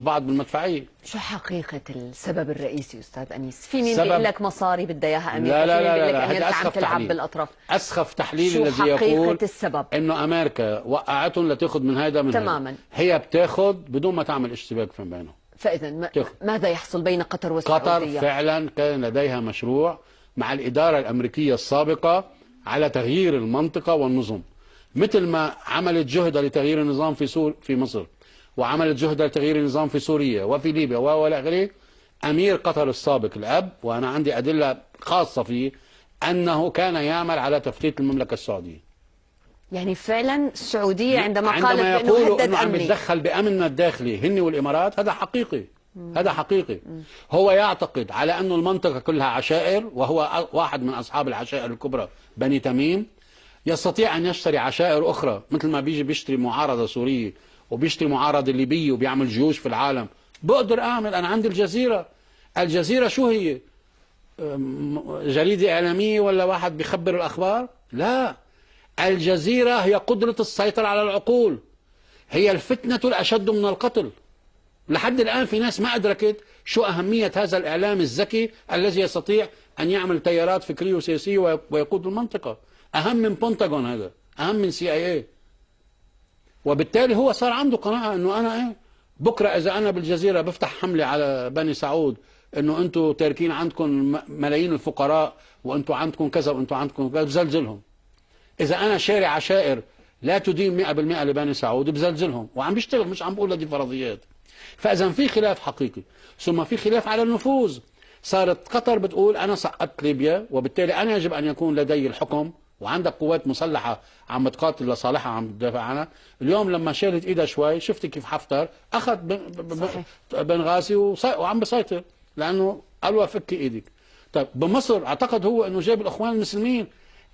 بعض بالمدفعيه. شو حقيقة السبب الرئيسي أستاذ أنيس؟ في مين بيقول لك مصاري بدها إياها أمريكا، لا في مين بيقول لك هذا أمريكا عم أسخف تلعب تحليل. بالأطراف. أسخف تحليل شو الذي يقول السبب؟ إنه أمريكا وقعتهم لتأخذ من هذا من تماما هذا. هي بتاخذ بدون ما تعمل اشتباك فيما بينهم. فإذا ماذا يحصل بين قطر والسعودية؟ قطر فعلا كان لديها مشروع مع الإدارة الأمريكية السابقة على تغيير المنطقة والنظم، مثل ما عملت جهد لتغيير النظام في مصر، وعملت جهد لتغيير النظام في سوريا وفي ليبيا والى اخره. امير قطر السابق الاب، وانا عندي ادله خاصه فيه، انه كان يعمل على تفتيت المملكه السعوديه. يعني فعلا السعوديه عندما قالت عندما بانه يقولوا هدد انه عم امني يتدخل بامننا الداخلي هن والامارات، هذا حقيقي. هذا حقيقي. هو يعتقد على انه المنطقه كلها عشائر، وهو واحد من اصحاب العشائر الكبرى بني تميم. يستطيع ان يشتري عشائر اخرى، مثل ما بيجي بيشتري معارضه سوريه وبيشتري معارضه ليبيه وبيعمل جيوش في العالم. بقدر اعمل، انا عندي الجزيره. الجزيره شو هي؟ جريده اعلاميه ولا واحد بيخبر الاخبار؟ لا، الجزيره هي قدره السيطره على العقول، هي الفتنه الاشد من القتل. لحد الان في ناس ما ادركت شو اهميه هذا الاعلام الذكي الذي يستطيع ان يعمل تيارات فكريه وسياسيه ويقود المنطقه. اهم من بنتاغون، هذا اهم من CIA. وبالتالي هو صار عنده قناعه انه انا بكره اذا انا بالجزيره بفتح حمله على بني سعود انه انتم تاركين عندكم ملايين الفقراء وانتم عندكم كذا وانتم عندكم كذا، بزلزلهم. اذا انا شارع عشائر لا تدين 100% لبني سعود، بزلزلهم. وعم بيشتغل، مش عم بقول هذه فرضيات. فاذا في خلاف حقيقي، ثم في خلاف على النفوذ. صارت قطر بتقول انا سقطت ليبيا، وبالتالي انا يجب ان يكون لدي الحكم، وعندك قوات مسلحه عم بتقاتل لصالحها، عم تدافع عنها. اليوم لما شالت ايدها شوي، شفت كيف حفتر اخذ بنغازي وعم بيسيطر، لانه قالوا فكي ايدك. طيب بمصر اعتقد هو انه جاب الاخوان المسلمين.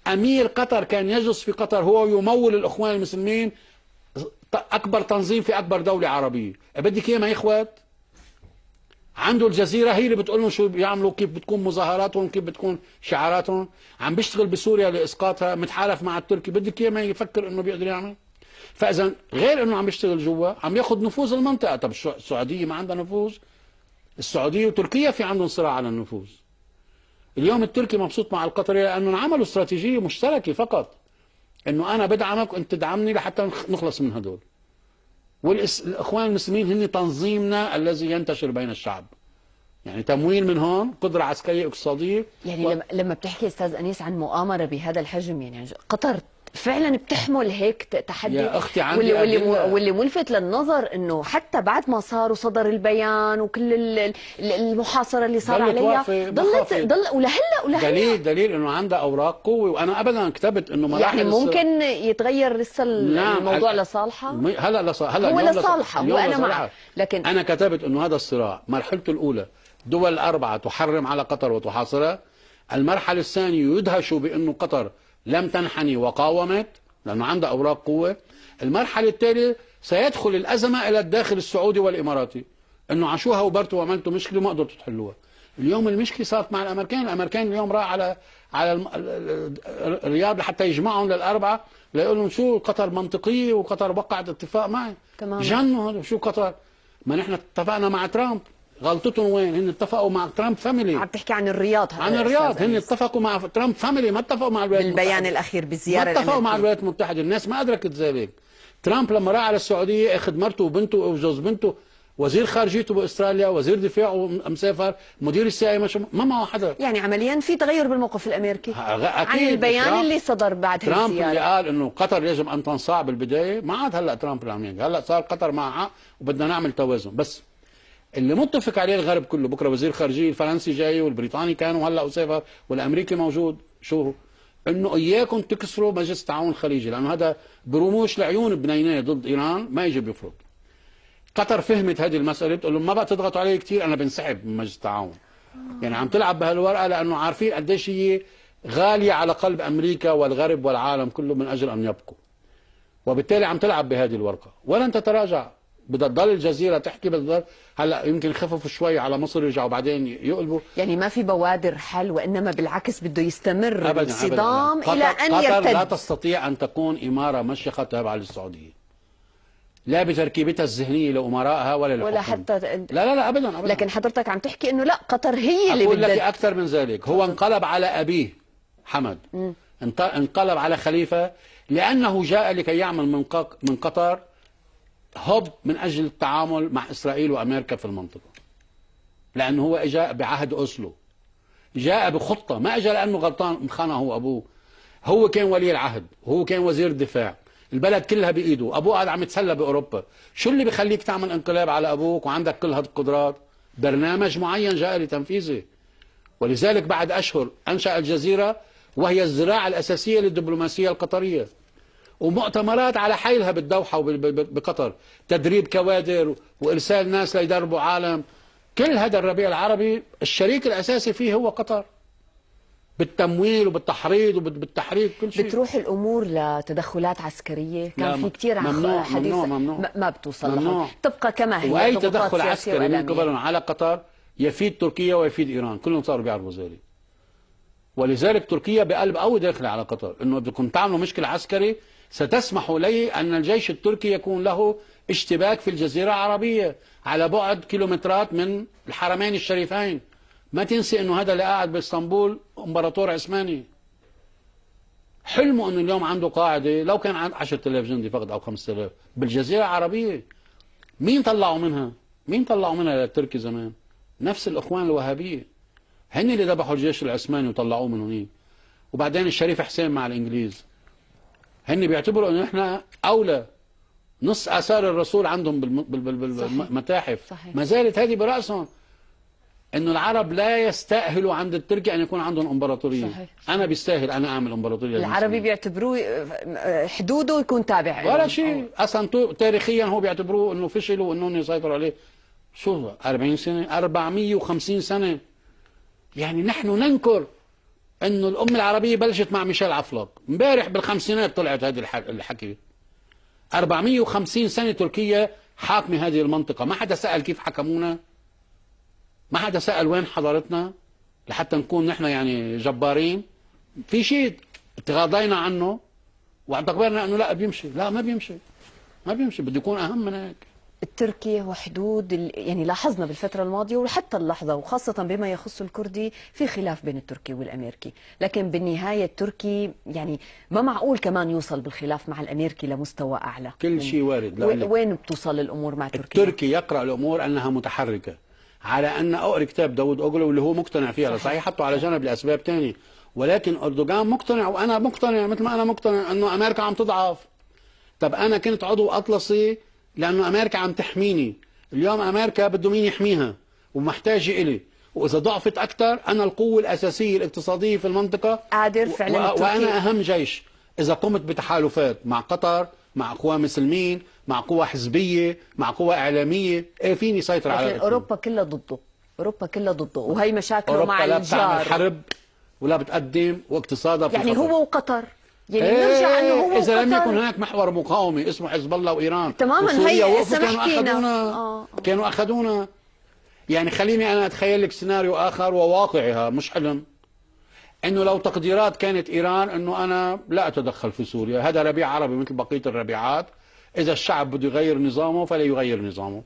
امير قطر كان يجلس في قطر، هو يمول الاخوان المسلمين، اكبر تنظيم في اكبر دوله عربيه. بدك اياه ما يخوت؟ عنده الجزيره هي اللي بتقول لهم شو بيعملوا، كيف بتكون مظاهراتهم، كيف بتكون شعاراتهم. عم بيشتغل بسوريا لاسقاطها، متحالف مع التركي. بدك اياه ما يفكر انه بيقدر يعمل؟ فاذا غير انه عم يشتغل جوا، عم ياخذ نفوذ المنطقه. طب السعوديه ما عندها نفوذ؟ السعوديه وتركيا في عندهم صراع على النفوذ. اليوم التركي مبسوط مع القطري لانهم عملوا استراتيجيه مشتركه فقط، انه انا بدعمك وانت تدعمني لحتى نخلص من هدول. والاخوان المسلمين هن تنظيمنا الذي ينتشر بين الشعب، يعني تمويل من هون، قدره عسكريه اقتصاديه. يعني لما بتحكي استاذ انيس عن مؤامره بهذا الحجم، يعني قطر فعلا بتحمل هيك تحدي؟ يا اختي عندي واللي ملفت للنظر انه حتى بعد ما صار وصدر البيان وكل المحاصره اللي صار عليها ضل ولهلا دليل انه عندها اوراق قوه. وانا ابدا كتبت انه مراحل، يعني ممكن يتغير لسه الموضوع لصالحها. هلا هو لصالحها، وانا معه. لكن انا كتبت انه هذا الصراع مرحلته الاولى دول الاربعه تحرم على قطر وتحاصرها. المرحله الثانيه يدهشوا بانه قطر لم تنحني وقاومت لانه عندها اوراق قوه. المرحله الثالثه سيدخل الازمه الى الداخل السعودي والاماراتي، انه عاشوها وبرتوا وعملتوا مشكله وما قدرتوا تحلوها. اليوم المشكله صارت مع الامريكان اليوم راح على الرياض لحتى يجمعهم للاربعه ليقول لهم شو قطر منطقيه وقطر وقعت اتفاق معي. تمام. جنوا هذا شو قطر؟ ما نحن اتفقنا مع ترامب. غلطتهم وين؟ هن اتفقوا مع ترامب فاميلي. عم تحكي عن الرياض. عن الرياض، هن اتفقوا مع ترامب فاميلي، ما اتفقوا مع الولايات المتحده. بالبيان الاخير بالزياره ما اتفقوا مع الولايات المتحده. الناس ما ادركت ذلك. ترامب لما راح على السعوديه اخذ مرته وبنته وجوز بنته، وزير خارجيته باستراليا، وزير دفاعه مسافر، مدير CIA ما معه حدا. يعني عمليا في تغير بالموقف الامريكي أكيد. عن البيان اللي صدر بعد ترامب اللي قال انه قطر يجب ان تنصاع بالبدايه، ما عاد هلا ترامب اللي عم يحكي، هلا صار قطر معها وبدنا نعمل توازن. بس اللي متفق عليه الغرب كله، بكره وزير خارجيه الفرنسي جاي والبريطاني كان وهلا وسافر والامريكي موجود، شو انه اياكم تكسروا مجلس التعاون الخليجي، لانه هذا برموش لعيون بنينيه ضد ايران ما يجي بيفرض. قطر فهمت هذه المساله، بتقول لهم ما بقى تضغطوا علي كثير، انا بنسحب من مجلس التعاون. يعني عم تلعب بهالورقه لانه عارفين قديش هي غاليه على قلب امريكا والغرب والعالم كله من اجل ان يبقوا. وبالتالي عم تلعب بهذه الورقه ولن تتراجع. بدها تضل الجزيره تحكي، بدها هلا يمكن يخففوا شوي على مصر يرجعوا بعدين يقلبوا. يعني ما في بوادر حل، وانما بالعكس بده يستمر أبداً الصدام أبداً. الى ان قطر يرتد. لا تستطيع ان تكون اماره مشيخه تابعه للسعوديه. لا بتركيبتها الذهنية لأمرائها ولا لحكام. ولا حتى لا أبدا. لكن حضرتك عم تحكي إنه لا، قطر هي اللي أقول لك أكثر من ذلك. هو انقلب على أبيه حمد، انقلب على خليفة، لأنه جاء لكي يعمل من قطر هب من أجل التعامل مع إسرائيل وأمريكا في المنطقة، لأنه هو جاء بعهد أوسلو، جاء بخطة، ما اجى لأنه غلطان خانه هو أبوه. هو كان ولي العهد، وهو كان وزير الدفاع، البلد كلها بإيده، أبوه قاعد عم يتسلى بأوروبا. شو اللي بيخليك تعمل انقلاب على أبوك وعندك كل هذه القدرات؟ برنامج معين جاء لتنفيذه. ولذلك بعد أشهر أنشأ الجزيرة، وهي الذراع الأساسية للدبلوماسية القطرية، ومؤتمرات على حيلها بالدوحة وبقطر، تدريب كوادر وإرسال ناس ليدربوا عالم. كل هذا الربيع العربي الشريك الأساسي فيه هو قطر، بالتمويل وبالتحريض وبالتحريك، كل شيء. بتروح الأمور لتدخلات عسكرية؟ كان في كثير ممنوع حديث ممنوع. ما بتوصل لها، تبقى كما هي. وأي تدخل عسكري من قبلهم على قطر يفيد تركيا ويفيد إيران، كلهم صاروا بيعرفوا ذلك. ولذلك تركيا بقلب قوي داخله على قطر، انه بدكم تعملوا مشكل عسكري ستسمحوا لي ان الجيش التركي يكون له اشتباك في الجزيره العربيه على بعد كيلومترات من الحرمين الشريفين. ما تنسي انه هذا اللي قاعد باسطنبول امبراطور عثماني، حلمه انه اليوم عنده قاعده، لو كان عنده 10,000 جندي فقط او 5,000 بالجزيره العربيه. مين طلعوا منها؟ مين طلعوا منها للتركي زمان؟ نفس الاخوان الوهابيه، هن اللي ذبحوا الجيش العثماني وطلعوه من هنيك. وبعدين الشريف حسين مع الانجليز، هن بيعتبروا انه احنا اولى. نص اثار الرسول عندهم بالمتاحف، ما زالت هذه براسهم، انه العرب لا يستاهلوا عند التركي ان يكون عندهم امبراطوريه. صحيح. انا بيستاهل انا اعمل امبراطوريه. العربي بيعتبروه حدوده يكون تابع ولا شيء اصلا. تاريخيا هو بيعتبروه انه فشلوا انهم يسيطروا عليه. شو 40 سنه 450 سنه. يعني نحن ننكر انه الامه العربيه بلشت مع ميشيل عفلق، امبارح بالخمسينات طلعت هذه الحكي. 450 سنه تركيا حاكمه هذه المنطقه، ما حدا سال كيف حكمونا، ما حدا سال وين حضارتنا لحتى نكون نحن يعني جبارين. في شيء تغاضينا عنه واعتبرنا انه لا بيمشي. لا ما بيمشي، ما بيمشي، بده يكون اهم من هيك. التركي وحدود يعني لاحظنا بالفترة الماضية وحتى اللحظة، وخاصة بما يخص الكردي، في خلاف بين التركي والأمريكي، لكن بالنهاية التركي يعني ما معقول كمان يوصل بالخلاف مع الأمريكي لمستوى أعلى. كل شيء وارد. وين بتوصل الأمور مع تركيا؟ التركي يقرأ الأمور أنها متحركة، على أن أقرأ كتاب داود أوغلو اللي هو مقتنع فيها. صحيح حطه على جنب لأسباب تانية، ولكن أردوغان مقتنع وأنا مقتنع مثل ما أنا مقتنع أنه أمريكا عم تضعف. طب أنا كنت عضو أطلسي لأنه أمريكا عم تحميني، اليوم أمريكا بده مين يحميها ومحتاجة إلي، وإذا ضعفت أكثر أنا القوة الأساسية الاقتصادية في المنطقة قادر فعلا. وأنا أهم جيش. إذا قمت بتحالفات مع قطر، مع قوى مسلمين، مع قوى حزبية، مع قوى إعلامية، إيه فيني سيطر على لكن أوروبا كلها ضده، أوروبا كلها ضده، وهي مشاكله مع الجار. أوروبا لا بتعمل حرب ولا بتقدم، واقتصادها في يعني خطر. هو وقطر يعني نرجع انه هو اذا لم يكن هناك محور مقاومي اسمه حزب الله وايران تماما، هي كانوا اخذونا. يعني خليني انا اتخيل لك سيناريو اخر وواقعها مش حلم، انه لو تقديرات كانت ايران انه انا لا اتدخل في سوريا، هذا ربيع عربي مثل بقيه الربيعات، اذا الشعب بده يغير نظامه فلا يغير نظامه.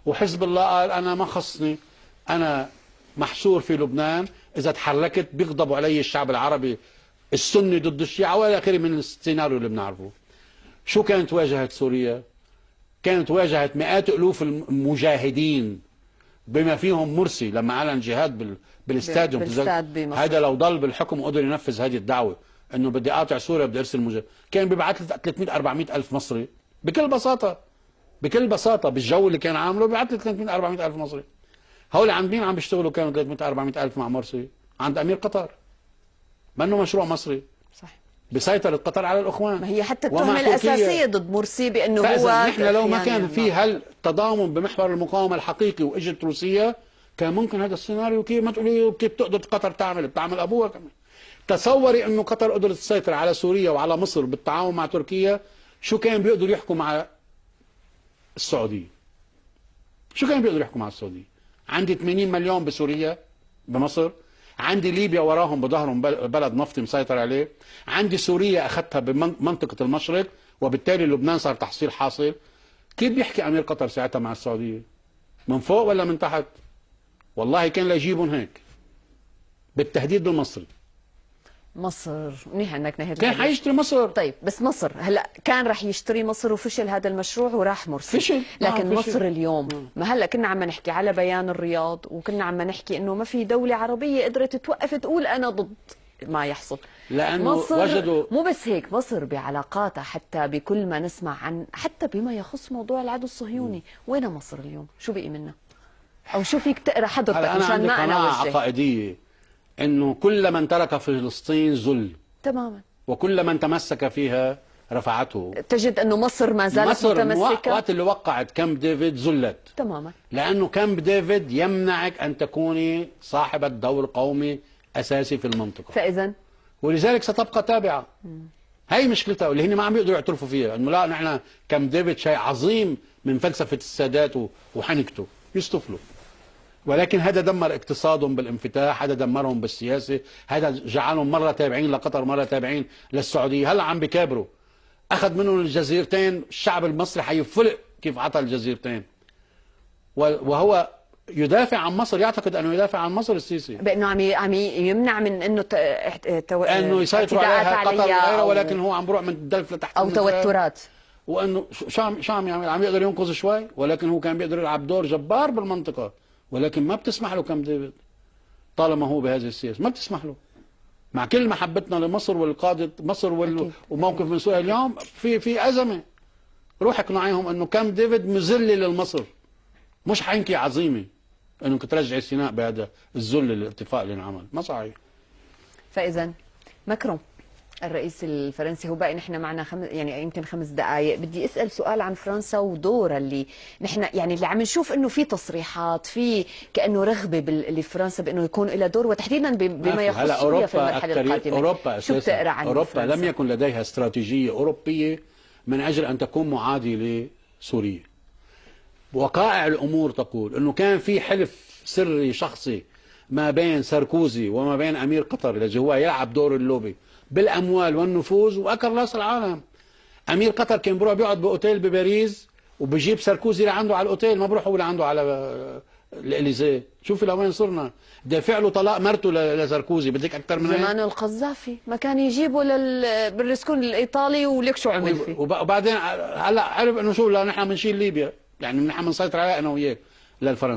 وحزب الله قال انا ما خصني، انا محصور في لبنان، اذا تحركت بيغضبوا علي الشعب العربي السني ضد الشيعة والى اخره من السيناريو اللي بنعرفه. شو كانت واجهت سوريا؟ كانت واجهت مئات الوف المجاهدين بما فيهم مرسي لما اعلن جهاد بالاستاديوم. هذا لو ضل بالحكم وقدر ينفذ هذه الدعوه انه بدي اقاطع سوريا بدي ارسل مجاهد، كان بيبعث لي 300 400 الف مصري بكل بساطه، بكل بساطه بالجو اللي كان عامله بيبعث لي 300 400 الف مصري. هول عند مين عم بيشتغلوا كانوا 300 400 الف مع مرسي؟ عند امير قطر. ما انه مشروع مصري. صح. بسيطرة قطر على الأخوان. ما هي حتى التهمة الأساسية ضد مرسي بأنه هو نحن لو ما كان في هالتضامن بمحور المقاومة الحقيقي وإجت روسيا كان ممكن هذا السيناريو. كيف ما تقولي كيف تقدر قطر بتعمل أبوها كمان. تصوري أنه قطر قدرت تسيطر على سوريا وعلى مصر بالتعاون مع تركيا، شو كان بيقدروا يحكوا مع السعودية؟ شو كان بيقدروا يحكوا مع السعودية؟ عندي 80 مليون بسوريا بمصر، عندي ليبيا وراهم بظهرهم بلد نفطي مسيطر عليه، عندي سوريا اخذتها بمنطقه المشرق، وبالتالي لبنان صار تحصيل حاصل. كيف بيحكي امير قطر ساعتها مع السعوديه؟ من فوق ولا من تحت؟ والله كان ليجيبهم هيك بالتهديد بالمصري. مصر منيح انك نهيت كان الحديث. حيشتري مصر. طيب بس مصر هلا كان رح يشتري مصر وفشل هذا المشروع وراح مرسي. فشل. لكن فشل. مصر اليوم ما هلا كنا عم نحكي على بيان الرياض وكنا عم نحكي انه ما في دولة عربية قدرت توقف تقول انا ضد ما يحصل. لانه مصر وجدوا مو بس هيك، مصر بعلاقاتها حتى بكل ما نسمع عن حتى بما يخص موضوع العدو الصهيوني، وين مصر اليوم؟ شو بقي منها؟ او شو فيك تقرا حضرتك هلا انا مشان عندي ما انا قناعه وجه؟ عقائديه انه كل من ترك فلسطين ذل، تماما. وكل من تمسك فيها رفعته. تجد انه مصر ما زالت مصر متمسكه. وقت اللي وقعت كامب ديفيد ذلت، تماما. لانه كامب ديفيد يمنعك ان تكوني صاحبه دور قومي اساسي في المنطقه، فاذا ولذلك ستبقى تابعه. هي مشكلتها اللي هن ما عم يقدروا يعترفوا فيها، انه لا نحن كامب ديفيد شيء عظيم من فلسفه السادات وحنكته يصطفلوا، ولكن هذا دمر اقتصادهم بالانفتاح، هذا دمرهم بالسياسه، هذا جعلهم مره تابعين لقطر مره تابعين للسعوديه. هلا عم بكابروا، اخذ منهم الجزيرتين، الشعب المصري حيفلق كيف عطى الجزيرتين، وهو يدافع عن مصر، يعتقد انه يدافع عن مصر السيسي، بانه عم يمنع من انه انه يسيطروا عليها قطر وغيرها، ولكن هو عم بروح من الدلف لتحت او توترات، وانه شو عم يعمل؟ عم يقدر ينقذ شوي، ولكن هو كان بيقدر يلعب دور جبار بالمنطقه، ولكن ما بتسمح له كامب ديفيد طالما هو بهذه السياسه، ما بتسمح له. مع كل محبتنا لمصر والقاده مصر وموقف من سوريا اليوم في ازمه. روح اقنعيهم انه كامب ديفيد مذله للمصر، مش حينكي عظيمه انك ترجعي سيناء بهذا الذل الاتفاق اللي انعمل، ما صحيح. فاذا ماكرون الرئيس الفرنسي، هو باقي نحن معنا يعني يمكن 5 دقائق، بدي اسال سؤال عن فرنسا ودورها اللي نحن يعني اللي عم نشوف انه في تصريحات، في كانه رغبه لفرنسا بانه يكون لها دور، وتحديدا بما يخص سوريا في المرحله القادمه. اوروبا شو بتقرا عن اوروبا فرنسا؟ لم يكن لديها استراتيجيه اوروبيه من اجل ان تكون معاديه لسوريا. وقائع الامور تقول انه كان في حلف سري شخصي ما بين ساركوزي وما بين امير قطر الذي هو يلعب دور اللوبي بالاموال والنفوذ واكل راس العالم. امير قطر كان بيروح بيقعد باوتيل بباريس وبجيب ساركوزي لعنده على الاوتيل، ما بروح هو لعنده على الاليزيه. شوفي لوين صرنا، دافع له طلاق مرته لساركوزي، بدك اكثر من هيك؟ زمان القذافي ما كان يجيبه بالرسكون الايطالي ولك شو عمل فيه. وبعدين هلا عرف انه شو، لا نحن بنشيل ليبيا، يعني نحن بنسيطر عليها انا وياك للفرنسا.